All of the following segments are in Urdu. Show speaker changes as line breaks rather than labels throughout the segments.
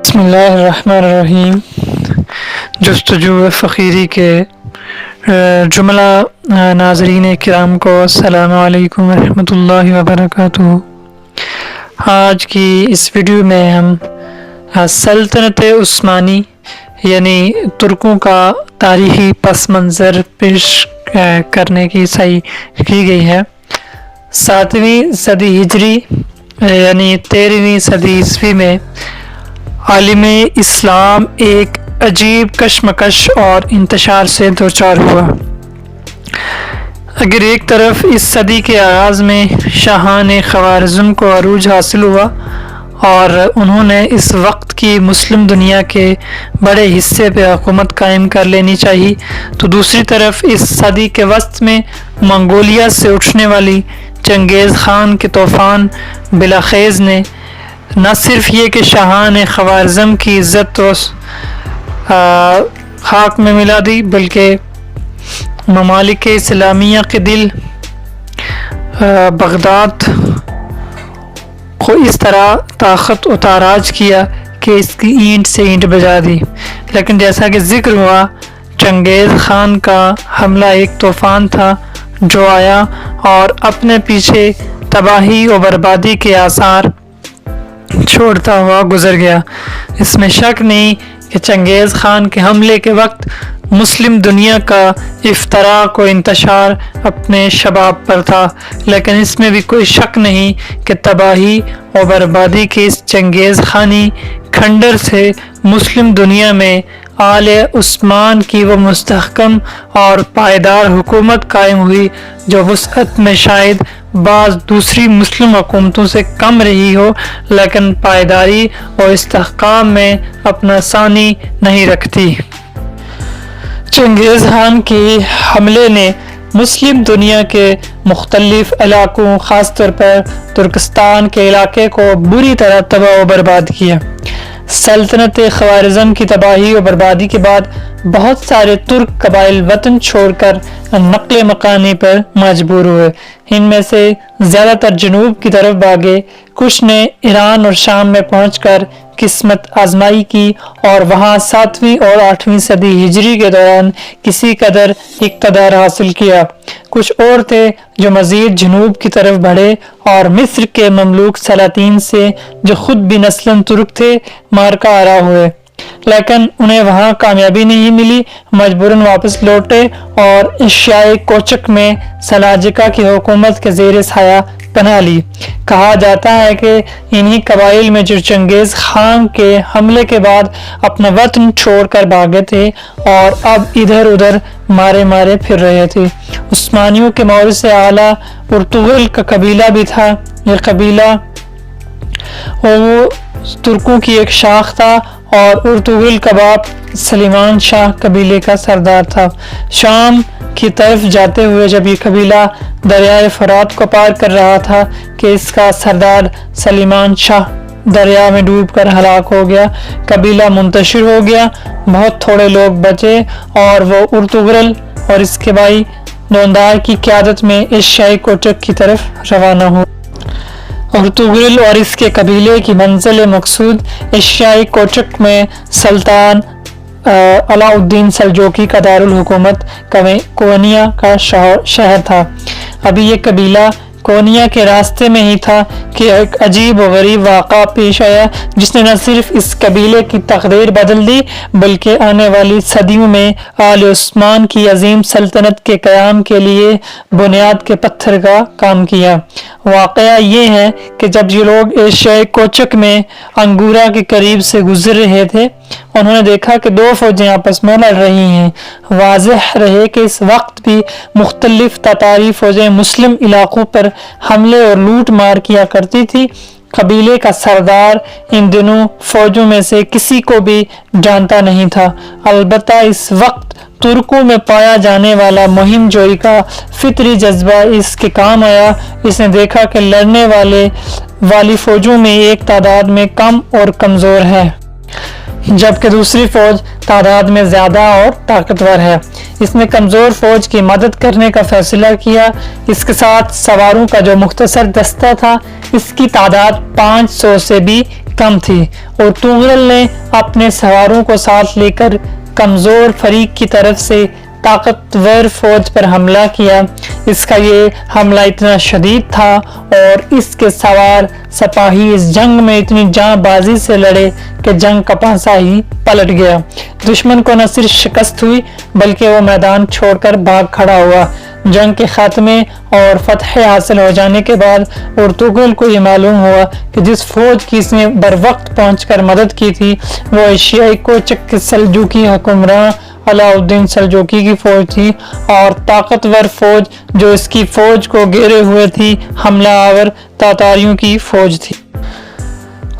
بسم اللہ الرحمن الرحیم۔ جستجو فقیری کے جملہ ناظرین کرام کو السلام علیکم ورحمۃ اللہ وبرکاتہ۔ آج کی اس ویڈیو میں ہم سلطنت عثمانی یعنی ترکوں کا تاریخی پس منظر پیش کرنے کی سعی کی گئی ہے۔ 7ویں صدی ہجری یعنی 13ویں صدی عیسوی میں عالم اسلام ایک عجیب کشمکش اور انتشار سے دوچار ہوا۔ اگر ایک طرف اس صدی کے آغاز میں شاہان خوارزم کو عروج حاصل ہوا اور انہوں نے اس وقت کی مسلم دنیا کے بڑے حصے پہ حکومت قائم کر لینی چاہیے، تو دوسری طرف اس صدی کے وسط میں منگولیا سے اٹھنے والی چنگیز خان کے طوفان بلاخیز نے نہ صرف یہ کہ شاہان خوارزم کی عزت و خاک میں ملا دی، بلکہ ممالک اسلامیہ کے دل بغداد کو اس طرح طاقت و تاراج کیا کہ اس کی اینٹ سے اینٹ بجا دی۔ لیکن جیسا کہ ذکر ہوا، چنگیز خان کا حملہ ایک طوفان تھا جو آیا اور اپنے پیچھے تباہی و بربادی کے آثار چھوڑتا ہوا گزر گیا۔ اس میں شک نہیں کہ چنگیز خان کے حملے کے وقت مسلم دنیا کا افتراق و انتشار اپنے شباب پر تھا، لیکن اس میں بھی کوئی شک نہیں کہ تباہی و بربادی کے اس چنگیز خانی کھنڈر سے مسلم دنیا میں آل عثمان کی وہ مستحکم اور پائیدار حکومت قائم ہوئی جو وسعت میں شاید بعض دوسری مسلم حکومتوں سے کم رہی ہو، لیکن پائیداری اور استحکام میں اپنا ثانی نہیں رکھتی۔ چنگیز خان کے حملے نے مسلم دنیا کے مختلف علاقوں، خاص طور پر ترکستان کے علاقے کو بری طرح تباہ و برباد کیا۔ سلطنت خوارزم کی تباہی و بربادی کے بعد بہت سارے ترک قبائل وطن چھوڑ کر نقل مکانی پر مجبور ہوئے۔ ان میں سے زیادہ تر جنوب کی طرف بھاگے، کچھ نے ایران اور شام میں پہنچ کر قسمت آزمائی کی اور وہاں 7ویں اور 8ویں صدی ہجری کے دوران کسی قدر اقتدار حاصل کیا۔ کچھ اور تھے جو مزید جنوب کی طرف بڑھے اور مصر کے مملوک سلاطین سے جو خود بھی نسلاً ترک تھے مارکا آرا ہوئے، لیکن انہیں وہاں کامیابی نہیں ملی، مجبوراً واپس لوٹے اور ایشیائے کوچک میں سلاجقہ کی حکومت کے زیر سایہ پناہ لی۔ کہا جاتا ہے کہ انہی قبائل میں جو چنگیز خان کے حملے کے بعد اپنا وطن چھوڑ کر بھاگے تھے اور اب ادھر ادھر مارے پھر رہے تھے۔ عثمانیوں کے مورث سے اعلیٰ ارطغرل کا قبیلہ بھی تھا۔ یہ قبیلہ وہ ترکوں کی ایک شاخ تھا اور ارطغرل کا باپ سلیمان شاہ قبیلے کا سردار تھا۔ شام کی طرف جاتے ہوئے جب یہ قبیلہ دریائے فرات کو پار کر رہا تھا کہ اس کا سردار سلیمان شاہ دریا میں ڈوب کر ہلاک ہو گیا۔ قبیلہ منتشر ہو گیا، بہت تھوڑے لوگ بچے اور وہ ارطغرل اور اس کے بھائی دوندار کی قیادت میں ایشیائی کوچک کی طرف روانہ ہو۔ ارطغرل اور اس کے قبیلے کی منزل مقصود ایشیائی کوچک میں سلطان علاء الدین سلجوقی کا دارالحکومت کونیا کا شہر تھا۔ ابھی یہ قبیلہ کونیا کے راستے میں ہی تھا کہ ایک عجیب و غریب واقعہ پیش آیا جس نے نہ صرف اس قبیلے کی تقدیر بدل دی بلکہ آنے والی صدیوں میں آل عثمان کی عظیم سلطنت کے قیام کے لیے بنیاد کے پتھر کا کام کیا۔ واقعہ یہ ہے کہ جب یہ لوگ ایشیائے کوچک میں انگورا کے قریب سے گزر رہے تھے، انہوں نے دیکھا کہ دو فوجیں آپس میں لڑ رہی ہیں۔ واضح رہے کہ اس وقت بھی مختلف تاتاری فوجیں مسلم علاقوں پر حملے اور لوٹ مار کیا کرتی تھی۔ قبیلے کا سردار ان دنوں فوجوں میں سے کسی کو بھی جانتا نہیں تھا، البتہ اس وقت ترکوں میں پایا جانے والا مہم جوئی کا فطری جذبہ اس کے کام آیا۔ اس نے دیکھا کہ لڑنے والی فوجوں میں ایک تعداد میں کم اور کمزور ہے۔ جبکہ دوسری فوج تعداد میں زیادہ اور طاقتور ہے۔ اس نے کمزور فوج کی مدد کرنے کا فیصلہ کیا۔ اس کے ساتھ سواروں کا جو مختصر دستہ تھا اس کی تعداد 500 سے بھی کم تھی، اور طغرل نے اپنے سواروں کو ساتھ لے کر کمزور فریق کی طرف سے طاقتور فوج پر حملہ کیا۔ اس کا یہ حملہ اتنا شدید تھا اور اس کے سوار سپاہی اس جنگ میں اتنی جاں بازی سے لڑے کہ جنگ کا پانسا ہی پلٹ گیا۔ دشمن کو نہ صرف شکست ہوئی بلکہ وہ میدان چھوڑ کر بھاگ کھڑا ہوا۔ جنگ کے خاتمے اور فتح حاصل ہو جانے کے بعد ارطغرل کو یہ معلوم ہوا کہ جس فوج کی اس نے بر وقت پہنچ کر مدد کی تھی وہ ایشیائی کوچک کے سلجوقی حکمراں علاء الدین سلجوقی کی فوج تھی، اور طاقتور فوج جو اس کی فوج کو گھیرے ہوئے تھی حملہ آور تاتاریوں کی فوج تھی۔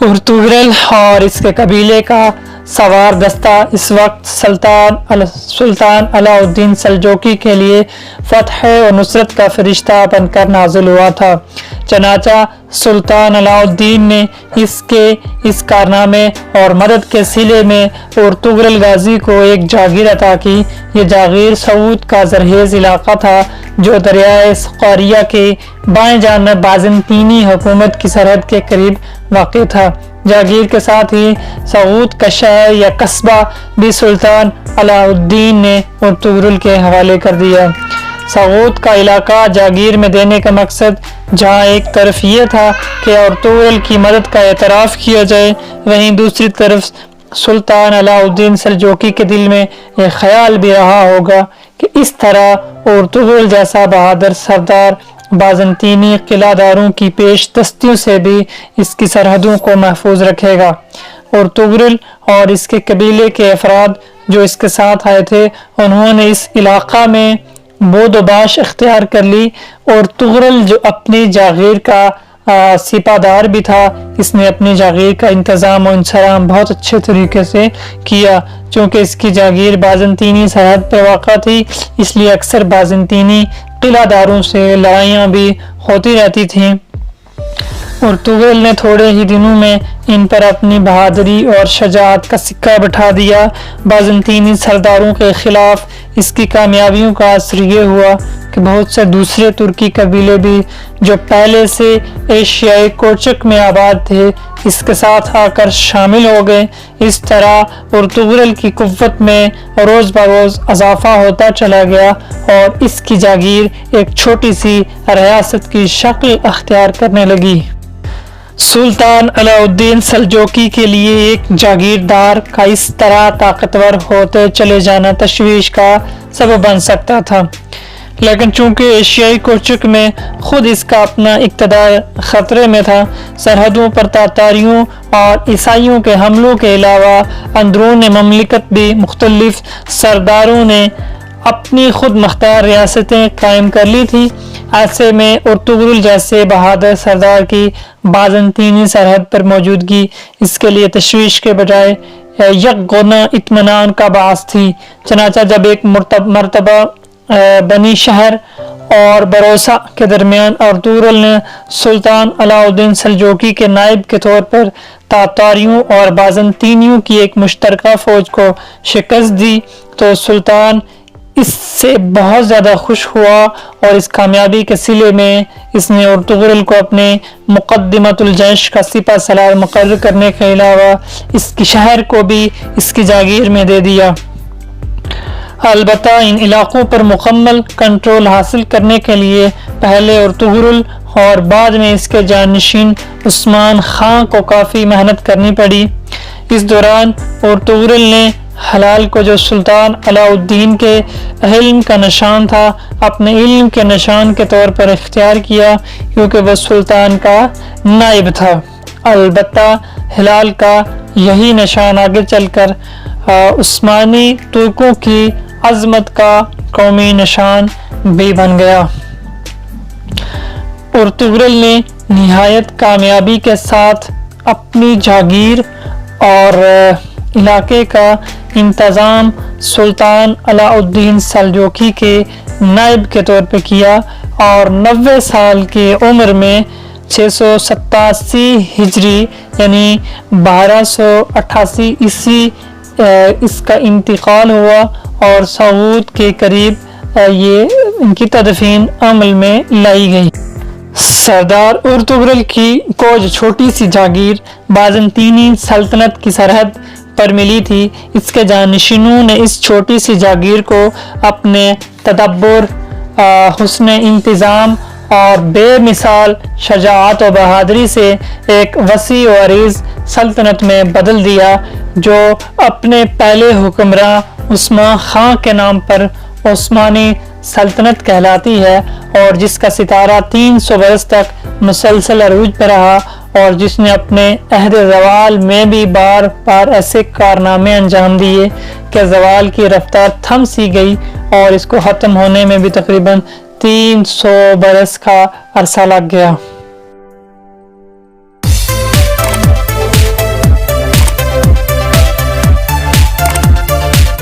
ارطغرل اور اس کے قبیلے کا سوار دستہ اس وقت سلطان علاء الدین سلجوقی کے لیے فتح و نصرت کا فرشتہ بن کر نازل ہوا تھا۔ چنانچہ سلطان علاء الدین نے اس کارنامے اور مدد کے صلے میں ارطغرل غازی کو ایک جاگیر عطا کی۔ یہ جاگیر سعود کا زرخیز علاقہ تھا جو دریائے سقاریہ کے بائیں جانب بازنطینی حکومت کی سرحد کے قریب واقع تھا۔ جاگیر کے ساتھ ہی سعود کا شہر یا قصبہ بھی سلطان علاء الدین نے ارطغرل کے حوالے کر دیا۔ سعود کا علاقہ جاگیر میں دینے کا مقصد جہاں ایک طرف یہ تھا کہ ارطغرل کی مدد کا اعتراف کیا جائے، وہیں دوسری طرف سلطان علاء الدین سلجوقی کے دل میں یہ خیال بھی رہا ہوگا کہ اس طرح ارطغرل جیسا بہادر سردار بازنطینی قلعہ داروں کی پیش دستیوں سے بھی اس کی سرحدوں کو محفوظ رکھے گا۔ ارطغرل اور اس کے قبیلے کے افراد جو اس کے ساتھ آئے تھے انہوں نے اس علاقہ میں بود و باش اختیار کر لی۔ ارطغرل جو اپنی جاگیر کا سپاہدار بھی تھا، اس نے اپنی جاگیر کا انتظام و انصرام بہت اچھے طریقے سے کیا۔ چونکہ اس کی جاگیر بازنطینی سرحد پہ واقع تھی اس لیے اکثر بازنطینی قلعہ داروں سے لڑائیاں بھی ہوتی رہتی تھیں۔ ارطغرل نے تھوڑے ہی دنوں میں ان پر اپنی بہادری اور شجاعت کا سکہ بٹھا دیا۔ بازنطینی سرداروں کے خلاف اس کی کامیابیوں کا اثر یہ ہوا کہ بہت سے دوسرے ترکی قبیلے بھی جو پہلے سے ایشیائی کوچک میں آباد تھے اس کے ساتھ آ کر شامل ہو گئے۔ اس طرح ارطغرل کی قوت میں روز بروز اضافہ ہوتا چلا گیا اور اس کی جاگیر ایک چھوٹی سی ریاست کی شکل اختیار کرنے لگی۔ سلطان علاء الدین سلجوقی کے لیے ایک جاگیردار کا اس طرح طاقتور ہوتے چلے جانا تشویش کا سبب بن سکتا تھا، لیکن چونکہ ایشیائی کوچک میں خود اس کا اپنا اقتدار خطرے میں تھا، سرحدوں پر تاتاریوں اور عیسائیوں کے حملوں کے علاوہ اندرون مملکت بھی مختلف سرداروں نے اپنی خود مختار ریاستیں قائم کر لی تھی۔ ایسے میں ارطغرل جیسے بہادر سردار کی بازنطینی سرحد پر موجودگی اس کے لیے تشویش کے بجائے یک گنا اطمینان کا باعث تھی۔ چنانچہ جب ایک مرتبہ بنی شہر اور بروسا کے درمیان ارطغرل نے سلطان علاء الدین سلجوقی کے نائب کے طور پر تاتاریوں اور بازنطینیوں کی ایک مشترکہ فوج کو شکست دی تو سلطان اس سے بہت زیادہ خوش ہوا، اور اس کامیابی کے صلے میں اس نے ارطغرل کو اپنے مقدمۃ الجیش کا سپہ سالار مقرر کرنے کے علاوہ اس کی شہر کو بھی اس کی جاگیر میں دے دیا۔ البتہ ان علاقوں پر مکمل کنٹرول حاصل کرنے کے لیے پہلے ارطغرل اور بعد میں اس کے جانشین عثمان خان کو کافی محنت کرنی پڑی۔ اس دوران ارطغرل نے ہلال کو جو سلطان علاء الدین کے علم کا نشان تھا اپنے علم کے نشان کے طور پر اختیار کیا، کیونکہ وہ سلطان کا نائب تھا۔ البتہ ہلال کا یہی نشان آگے چل کر عثمانی ترکوں کی عظمت کا قومی نشان بھی بن گیا۔ ارطغرل نے نہایت کامیابی کے ساتھ اپنی جاگیر اور علاقے کا انتظام سلطان علاء الدین سلجوقی کے نائب کے طور پر کیا، اور 90 سال کی عمر میں 687 ہجری یعنی 1288 عیسوی اس کا انتقال ہوا اور سعود کے قریب یہ ان کی تدفین عمل میں لائی گئی۔ سردار ارطغرل کی کو جو چھوٹی سی جاگیر بازنطینی سلطنت کی سرحد پر ملی تھی، اس کے جانشینوں نے اس چھوٹی سی جاگیر کو اپنے تدبر، حسن انتظام اور بے مثال شجاعت و بہادری سے ایک وسیع و عریض سلطنت میں بدل دیا، جو اپنے پہلے حکمراں عثمان خان کے نام پر عثمانی سلطنت کہلاتی ہے، اور جس کا ستارہ 300 برس تک مسلسل عروج پہ رہا، اور جس نے اپنے عہد زوال میں بھی بار بار ایسے کارنامے انجام دیے کہ زوال کی رفتار تھم سی گئی، اور اس کو ختم ہونے میں بھی تقریباً 300 برس کا عرصہ لگ گیا۔